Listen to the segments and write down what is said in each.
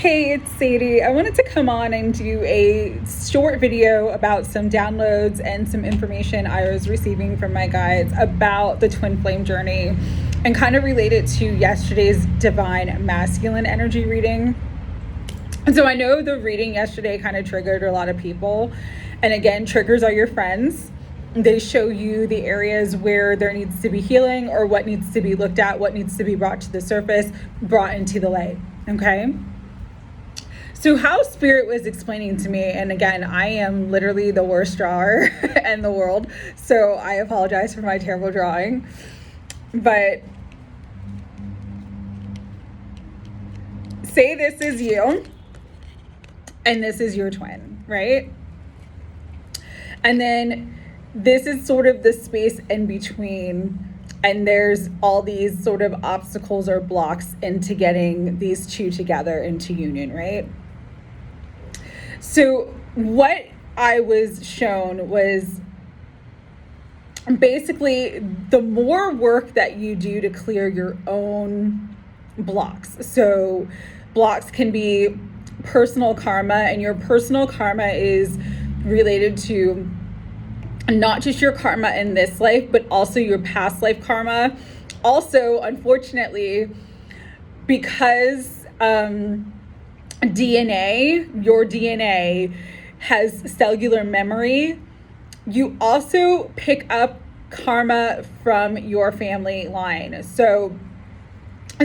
Hey, it's Sadie. I wanted to come on and do a short video about some downloads and some information I was receiving from my guides about the twin flame journey and kind of relate it to yesterday's divine masculine energy reading. And so I know the reading yesterday kind of triggered a lot of people. And again, triggers are your friends. They show you the areas where there needs to be healing or what needs to be looked at, what needs to be brought to the surface, brought into the light. Okay? So how Spirit was explaining to me, and again, I am literally the worst drawer in the world, so I apologize for my terrible drawing, but say this is you, and this is your twin, right? And then this is sort of the space in between, and there's all these sort of obstacles or blocks into getting these two together into union, right? So what I was shown was basically the more work that you do to clear your own blocks. So blocks can be personal karma, and your personal karma is related to not just your karma in this life, but also your past life karma. Also, unfortunately, because your DNA has cellular memory, you also pick up karma from your family line. So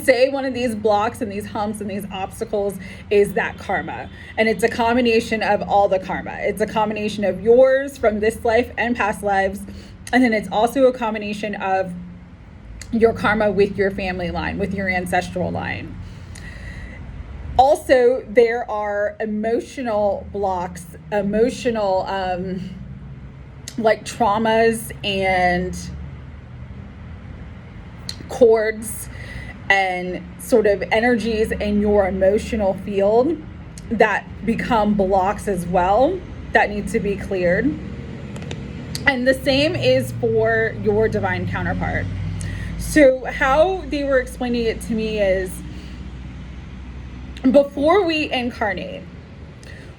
say one of these blocks and these humps and these obstacles is that karma. And it's a combination of all the karma. It's a combination of yours from this life and past lives. And then it's also a combination of your karma with your family line, with your ancestral line. Also, there are emotional blocks, like traumas and cords and sort of energies in your emotional field that become blocks as well that need to be cleared. And the same is for your divine counterpart. So how they were explaining it to me is, before we incarnate,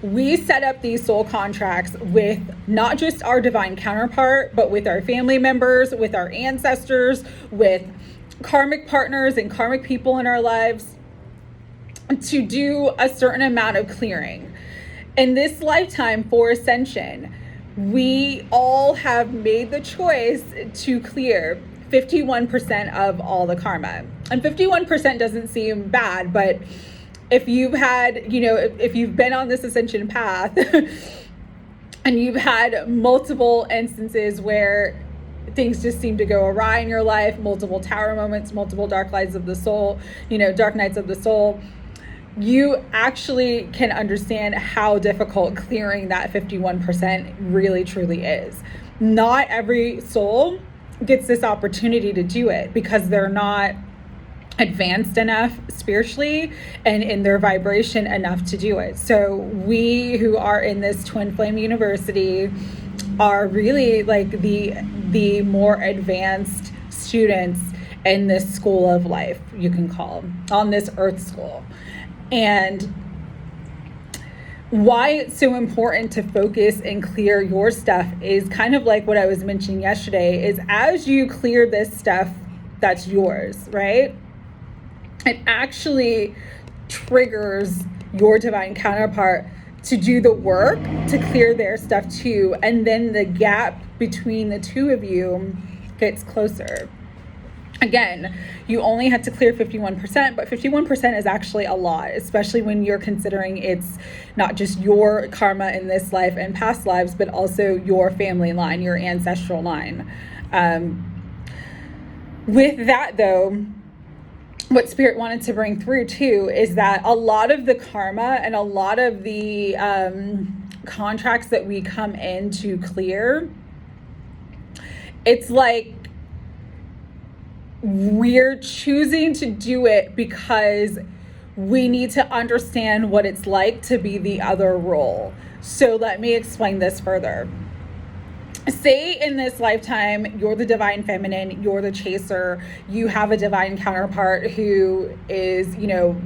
we set up these soul contracts with not just our divine counterpart, but with our family members, with our ancestors, with karmic partners and karmic people in our lives to do a certain amount of clearing. In this lifetime for ascension, we all have made the choice to clear 51% of all the karma. And 51% doesn't seem bad, but if you've had, if you've been on this ascension path and you've had multiple instances where things just seem to go awry in your life, multiple tower moments, multiple dark nights of the soul, dark nights of the soul, you actually can understand how difficult clearing that 51% really truly is. Not every soul gets this opportunity to do it because they're not advanced enough spiritually and in their vibration enough to do it. So we who are in this twin flame university are really like the more advanced students in this school of life, you can call them, on this earth school. And why it's so important to focus and clear your stuff is kind of like what I was mentioning yesterday, is as you clear this stuff that's yours, right? It actually triggers your divine counterpart to do the work to clear their stuff too. And then the gap between the two of you gets closer. Again, you only had to clear 51%, but 51% is actually a lot, especially when you're considering it's not just your karma in this life and past lives, but also your family line, your ancestral line. With that though, what Spirit wanted to bring through too is that a lot of the karma and a lot of the contracts that we come in to clear, it's like we're choosing to do it because we need to understand what it's like to be the other role. So let me explain this further. say in this lifetime, you're the divine feminine, you're the chaser, you have a divine counterpart who is,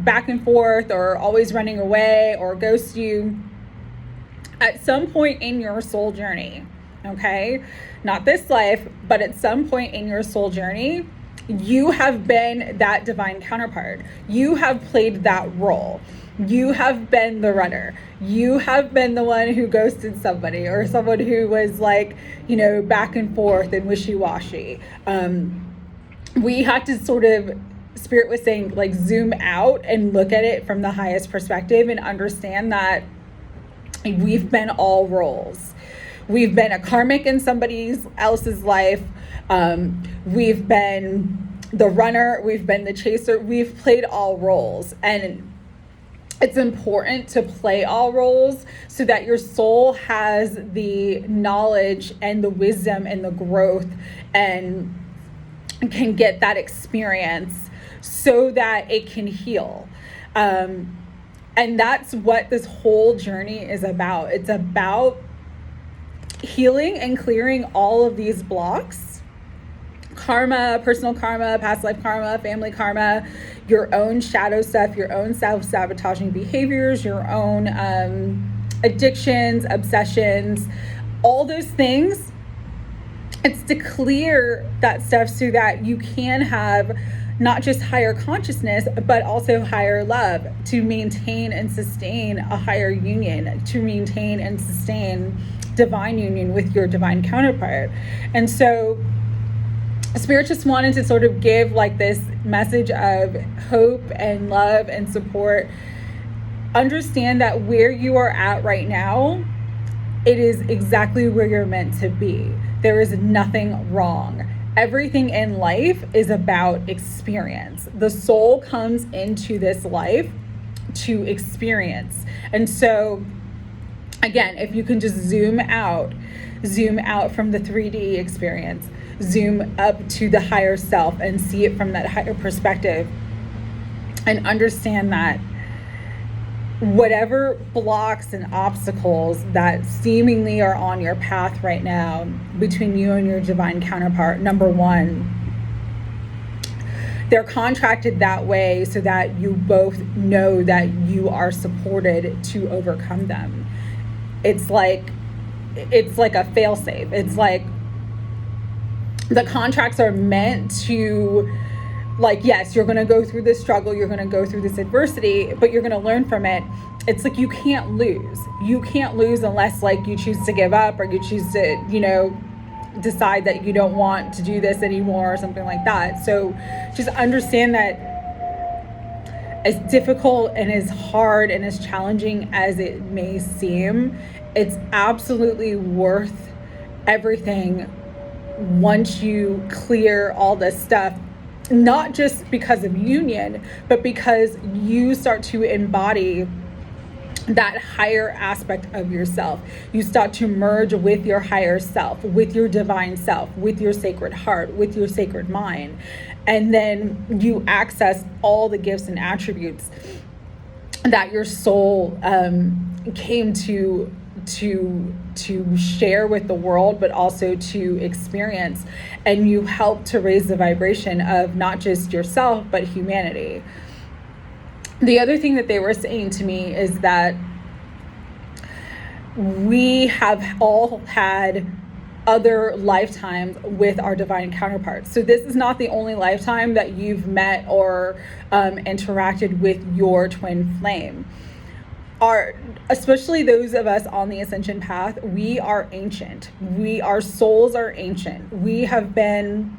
back and forth or always running away or ghosts you. At some point in your soul journey, okay, not this life, but at some point in your soul journey, you have been that divine counterpart. You have played that role. You have been the runner. You have been the one who ghosted somebody, or someone who was like, back and forth and wishy-washy. We had to sort of, Spirit was saying, like, zoom out and look at it from the highest perspective and understand that we've been all roles. We've been a karmic in somebody else's life. We've been the runner. We've been the chaser. We've played all roles. And it's important to play all roles so that your soul has the knowledge and the wisdom and the growth and can get that experience so that it can heal. And that's what this whole journey is about. It's about healing and clearing all of these blocks: karma, personal karma, past life karma, family karma, your own shadow stuff, your own self-sabotaging behaviors, your own addictions, obsessions, all those things. It's to clear that stuff so that you can have not just higher consciousness, but also higher love, to maintain and sustain a higher union, to maintain and sustain divine union with your divine counterpart. And so Spirit just wanted to sort of give like this message of hope and love and support. Understand that where you are at right now, it is exactly where you're meant to be. There is nothing wrong. Everything in life is about experience. The soul comes into this life to experience. And so, again, if you can just zoom out from the 3D experience, zoom up to the higher self and see it from that higher perspective, and understand that whatever blocks and obstacles that seemingly are on your path right now between you and your divine counterpart, number one, they're contracted that way so that you both know that you are supported to overcome them. It's like a fail-safe. It's like the contracts are meant to, like, yes, you're going to go through this struggle, you're going to go through this adversity, but you're going to learn from it. It's like you can't lose. You can't lose unless, like, you choose to give up or you choose to, decide that you don't want to do this anymore or something like that. So just understand that as difficult and as hard and as challenging as it may seem, it's absolutely worth everything once you clear all this stuff. Not just because of union, but because you start to embody that higher aspect of yourself. You start to merge with your higher self, with your divine self, with your sacred heart, with your sacred mind. And then you access all the gifts and attributes that your soul came to share with the world, but also to experience. And you help to raise the vibration of not just yourself, but humanity. The other thing that they were saying to me is that we have all had other lifetimes with our divine counterparts. So this is not the only lifetime that you've met or interacted with your twin flame. Especially those of us on the ascension path, we are ancient. Our souls are ancient. We have been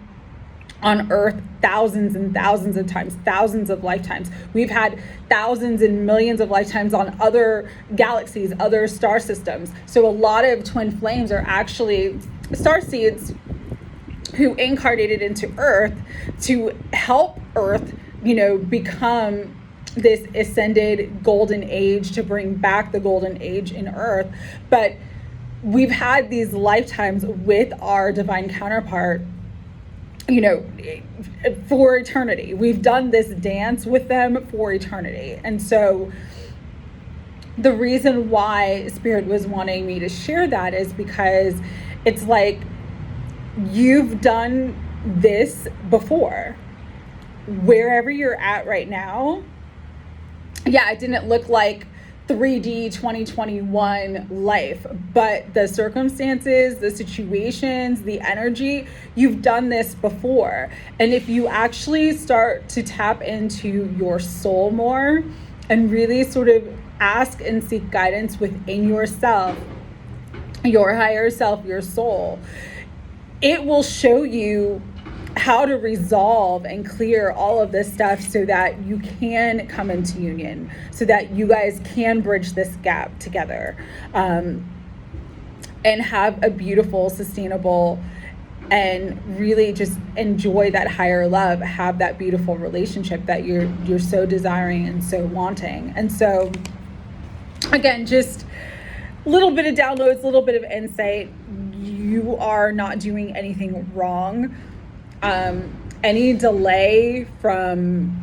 on earth thousands and thousands of times, thousands of lifetimes. We've had thousands and millions of lifetimes on other galaxies, other star systems. So a lot of twin flames are actually starseeds who incarnated into earth to help earth, become this ascended golden age, to bring back the golden age in earth. But we've had these lifetimes with our divine counterpart, for eternity. We've done this dance with them for eternity. And so the reason why Spirit was wanting me to share that is because It's like you've done this before. Wherever you're at right now, yeah, it didn't look like 3D 2021 life, but the circumstances, the situations, the energy, you've done this before. And if you actually start to tap into your soul more and really sort of ask and seek guidance within yourself, your higher self, your soul, it will show you how to resolve and clear all of this stuff so that you can come into union, so that you guys can bridge this gap together, and have a beautiful, sustainable, and really just enjoy that higher love, have that beautiful relationship that you're so desiring and so wanting. And so again, just a little bit of downloads, a little bit of insight. You are not doing anything wrong. Any delay from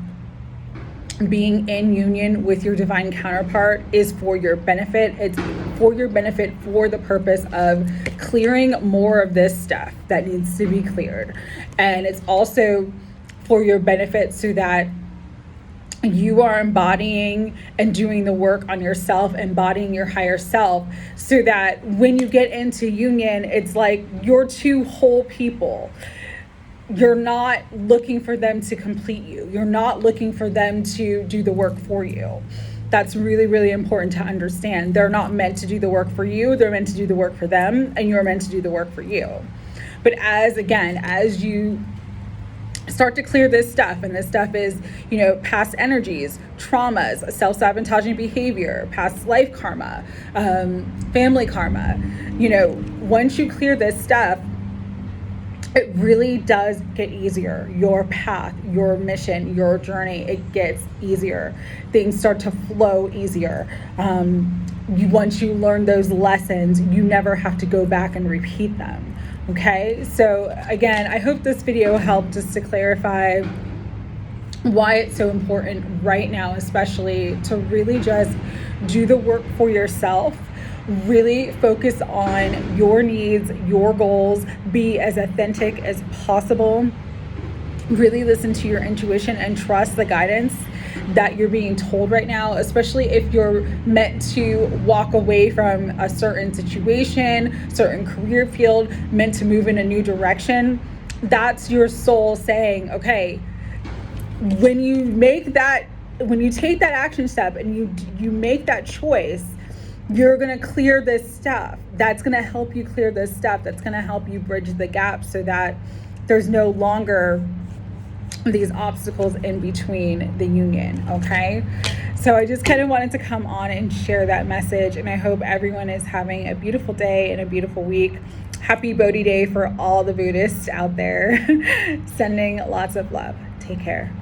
being in union with your divine counterpart is for your benefit. It's for your benefit for the purpose of clearing more of this stuff that needs to be cleared. And it's also for your benefit so that you are embodying and doing the work on yourself, embodying your higher self, so that when you get into union, it's like you're two whole people. You're not looking for them to complete you. You're not looking for them to do the work for you. That's really, really important to understand. They're not meant to do the work for you. They're meant to do the work for them, and you're meant to do the work for you. But as you start to clear this stuff, and this stuff is, past energies, traumas, self-sabotaging behavior, past life karma, family karma, once you clear this stuff, it really does get easier. Your path, your mission, your journey, it gets easier. Things start to flow easier. Once you learn those lessons, you never have to go back and repeat them. Okay, so again, I hope this video helped just to clarify why it's so important right now, especially to really just do the work for yourself. Really focus on your needs, your goals, be as authentic as possible. Really listen to your intuition and trust the guidance that you're being told right now, especially if you're meant to walk away from a certain situation, certain career field, meant to move in a new direction. That's your soul saying, okay, when you take that action step and you make that choice, you're going to clear this stuff. That's going to help you clear this stuff. That's going to help you bridge the gap so that there's no longer these obstacles in between the union. Okay. So I just kind of wanted to come on and share that message. And I hope everyone is having a beautiful day and a beautiful week. Happy Bodhi Day for all the Buddhists out there. Sending lots of love. Take care.